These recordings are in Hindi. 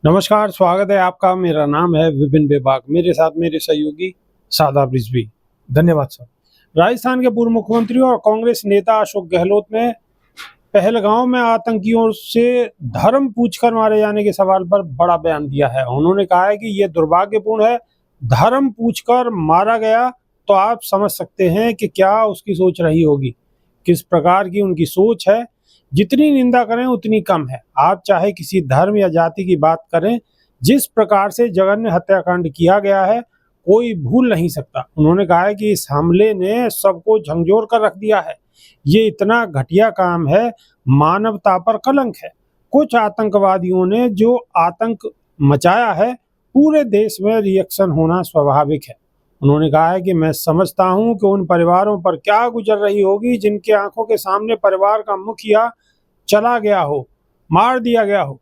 नमस्कार, स्वागत है आपका। मेरा नाम है विपिन बेबाक। मेरे साथ मेरे सहयोगी शादाब रिजवी। धन्यवाद सर। राजस्थान के पूर्व मुख्यमंत्री और कांग्रेस नेता अशोक गहलोत ने पहलगांव में आतंकियों से धर्म पूछकर मारे जाने के सवाल पर बड़ा बयान दिया है। उन्होंने कहा है कि यह दुर्भाग्यपूर्ण है, धर्म पूछकर मारा गया, तो आप समझ सकते हैं कि क्या उसकी सोच रही होगी, किस प्रकार की उनकी सोच है। जितनी निंदा करें उतनी कम है। आप चाहे किसी धर्म या जाति की बात करें, जिस प्रकार से जघन्य हत्याकांड किया गया है कोई भूल नहीं सकता। उन्होंने कहा है कि इस हमले ने सबको झंझोर कर रख दिया है। ये इतना घटिया काम है, मानवता पर कलंक है। कुछ आतंकवादियों ने जो आतंक मचाया है, पूरे देश में रिएक्शन होना स्वाभाविक है। उन्होंने कहा है कि मैं समझता हूं कि उन परिवारों पर क्या गुजर रही होगी जिनके आंखों के सामने परिवार का मुखिया चला गया हो, मार दिया गया हो।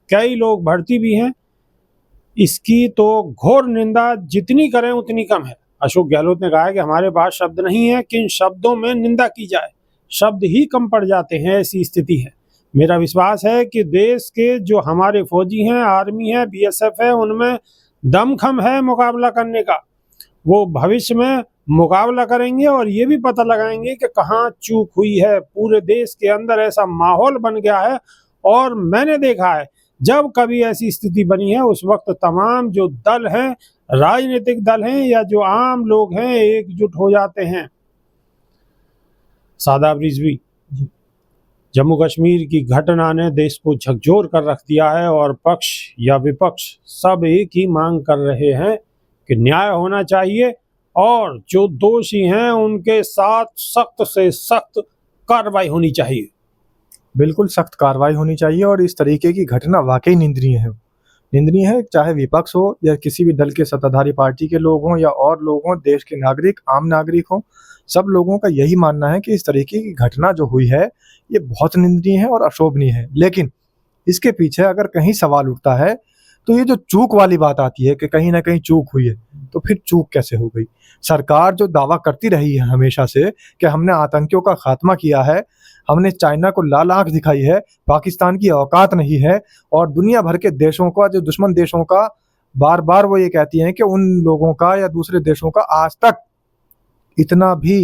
कई लोग भर्ती भी हैं। इसकी तो घोर निंदा जितनी करें उतनी कम है। अशोक गहलोत ने कहा है कि हमारे पास शब्द नहीं है, किन शब्दों में निंदा की जाए, शब्द ही कम पड़ जाते हैं, ऐसी स्थिति है। मेरा विश्वास है कि देश के जो हमारे फौजी हैं, आर्मी है, बीएसएफ है, उनमें दमखम है मुकाबला करने का। वो भविष्य में मुकाबला करेंगे और ये भी पता लगाएंगे कि कहाँ चूक हुई है। पूरे देश के अंदर ऐसा माहौल बन गया है और मैंने देखा है जब कभी ऐसी स्थिति बनी है उस वक्त तमाम जो दल हैं, राजनीतिक दल हैं या जो आम लोग हैं, एकजुट हो जाते हैं। शादाब रिजवी, जम्मू कश्मीर की घटना ने देश को झकझोर कर रख दिया है और पक्ष या विपक्ष सब एक ही मांग कर रहे हैं कि न्याय होना चाहिए और जो दोषी हैं उनके साथ सख्त से सख्त कार्रवाई होनी चाहिए। बिल्कुल सख्त कार्रवाई होनी चाहिए और इस तरीके की घटना वाकई निंदनीय है। निंदनीय है, चाहे विपक्ष हो या किसी भी दल के सत्ताधारी पार्टी के लोग हों या और लोग हों, देश के नागरिक, आम नागरिक हों, सब लोगों का यही मानना है कि इस तरीके की घटना जो हुई है ये बहुत निंदनीय है और अशोभनीय है। लेकिन इसके पीछे अगर कहीं सवाल उठता है तो ये जो चूक वाली बात आती है कि कहीं ना कहीं चूक हुई है, तो फिर चूक कैसे हो गई? सरकार जो दावा करती रही है हमेशा से कि हमने आतंकियों का खात्मा किया है, हमने चाइना को लाल आंख दिखाई है, पाकिस्तान की औकात नहीं है, और दुनिया भर के देशों का, जो दुश्मन देशों का, बार बार वो ये कहती हैं कि उन लोगों का या दूसरे देशों का आज तक इतना भी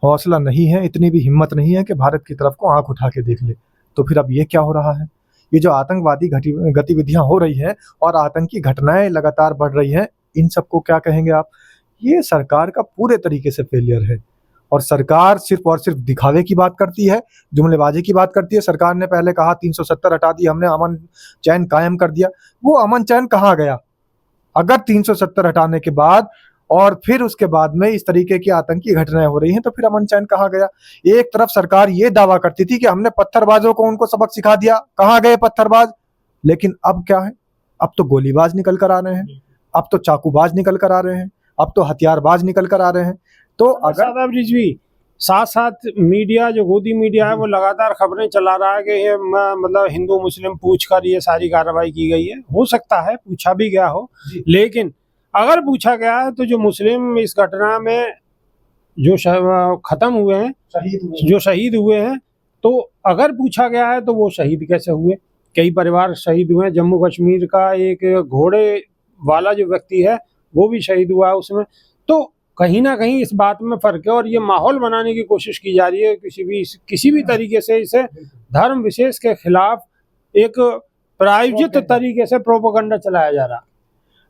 हौसला नहीं है, इतनी भी हिम्मत नहीं है कि भारत की तरफ को आंख उठा के देख ले। तो फिर अब ये क्या हो रहा है? ये जो आतंकवादी गतिविधियां हो रही हैं और आतंकी घटनाएं लगातार बढ़ रही हैं, इन सबको क्या कहेंगे आप? ये सरकार का पूरे तरीके से फेलियर है। और सरकार सिर्फ और सिर्फ दिखावे की बात करती है, जुमलेबाजी की बात करती है। सरकार ने पहले कहा 370 हटा दी, हमने अमन चैन कायम कर दिया। वो अमन चैन कहाँ गया? अगर 370 हटाने के बाद और फिर उसके बाद में इस तरीके की आतंकी घटनाएं हो रही हैं, तो फिर अमन चैन कहाँ गया? एक तरफ सरकार ये दावा करती थी कि हमने पत्थरबाजों को उनको सबक सिखा दिया, कहाँ गए पत्थरबाज? लेकिन अब क्या है? अब तो गोलीबाज निकल कर आ रहे हैं, अब तो चाकूबाज निकल कर आ रहे हैं, अब तो हथियारबाज निकल कर आ रहे हैं। तो अगर शादाब रिजवी, साथ साथ मीडिया, जो गोदी मीडिया है, वो लगातार खबरें चला रहा है कि ये मतलब हिंदू मुस्लिम पूछकर ये सारी कार्रवाई की गई है। हो सकता है पूछा भी गया हो, लेकिन अगर पूछा गया है तो जो मुस्लिम इस घटना में जो खत्म हुए हैं, जो शहीद हुए हैं, तो अगर पूछा गया है तो वो शहीद कैसे हुए? कई परिवार शहीद हुए हैं। जम्मू कश्मीर का एक घोड़े वाला जो व्यक्ति है वो भी शहीद हुआ है उसमें। तो कहीं ना कहीं इस बात में फर्क है और ये माहौल बनाने की कोशिश की जा रही है किसी भी तरीके से। इसे धर्म विशेष के खिलाफ एक प्रायोजित तरीके से प्रोपेगेंडा चलाया जा रहा है।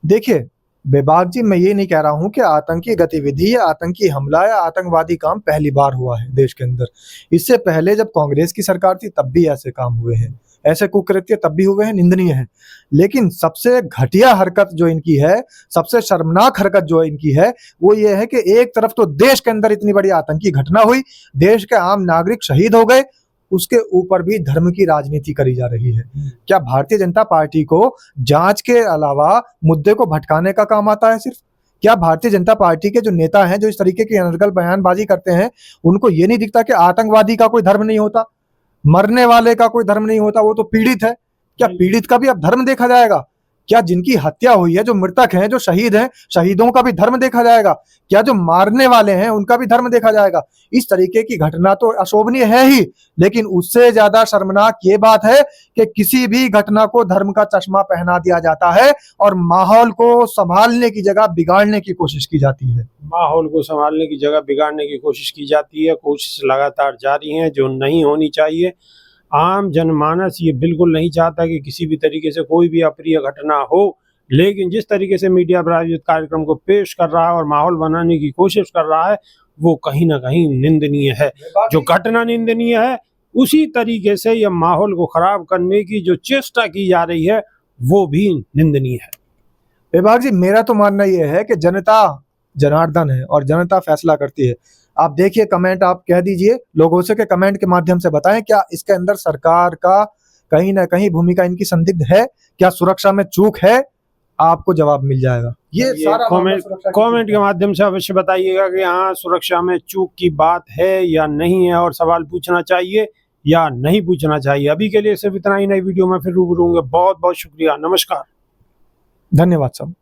देखिए बेबाक जी, मैं ये नहीं कह रहा हूं कि आतंकी गतिविधि या आतंकी हमला या आतंकवादी काम पहली बार हुआ है देश के अंदर। इससे पहले जब कांग्रेस की सरकार थी तब भी ऐसे काम हुए हैं, ऐसे कुकृत्य तब भी हुए हैं, निंदनीय है। लेकिन सबसे घटिया हरकत जो इनकी है, सबसे शर्मनाक हरकत जो इनकी है, वो ये है कि एक तरफ तो देश के अंदर इतनी बड़ी आतंकी घटना हुई, देश के आम नागरिक शहीद हो गए, उसके ऊपर भी धर्म की राजनीति करी जा रही है। क्या भारतीय जनता पार्टी को जांच के अलावा मुद्दे को भटकाने का काम आता है सिर्फ? क्या भारतीय जनता पार्टी के जो नेता हैं, जो इस तरीके की अनर्गल बयानबाजी करते हैं, उनको ये नहीं दिखता कि आतंकवादी का कोई धर्म नहीं होता, मरने वाले का कोई धर्म नहीं होता, वो तो पीड़ित है? क्या पीड़ित का भी अब धर्म देखा जाएगा? क्या जिनकी हत्या हुई है, जो मृतक हैं, जो शहीद हैं, शहीदों का भी धर्म देखा जाएगा? क्या जो मारने वाले हैं उनका भी धर्म देखा जाएगा? इस तरीके की घटना तो अशोभनीय है ही, लेकिन उससे ज्यादा शर्मनाक ये बात है कि किसी भी घटना को धर्म का चश्मा पहना दिया जाता है और माहौल को संभालने की जगह बिगाड़ने की कोशिश की जाती है। माहौल को संभालने की जगह बिगाड़ने की कोशिश की जाती है। कोशिश लगातार जारी है, जो नहीं होनी चाहिए। आम जनमानस ये बिल्कुल नहीं चाहता कि किसी भी तरीके से कोई भी अप्रिय घटना हो, लेकिन जिस तरीके से मीडिया प्रायोजित कार्यक्रम को पेश कर रहा है और माहौल बनाने की कोशिश कर रहा है, वो कहीं ना कहीं निंदनीय है। जो घटना निंदनीय है, उसी तरीके से यह माहौल को खराब करने की जो चेष्टा की जा रही है वो भी निंदनीय है। विभाग जी, मेरा तो मानना यह है कि जनता जनार्दन है और जनता फैसला करती है। आप देखिए, कमेंट आप कह दीजिए लोगों से, कि कमेंट के माध्यम से बताएं क्या इसके अंदर सरकार का कहीं ना कहीं भूमिका इनकी संदिग्ध है, क्या सुरक्षा में चूक है? आपको जवाब मिल जाएगा। ये सारा कमेंट के माध्यम से अवश्य बताइएगा कि हाँ, सुरक्षा में चूक की बात है या नहीं है, और सवाल पूछना चाहिए या नहीं पूछना चाहिए। अभी के लिए सिर्फ इतना ही। नई वीडियो में फिर रूबरू होंगे। बहुत बहुत शुक्रिया। नमस्कार। धन्यवाद साहब।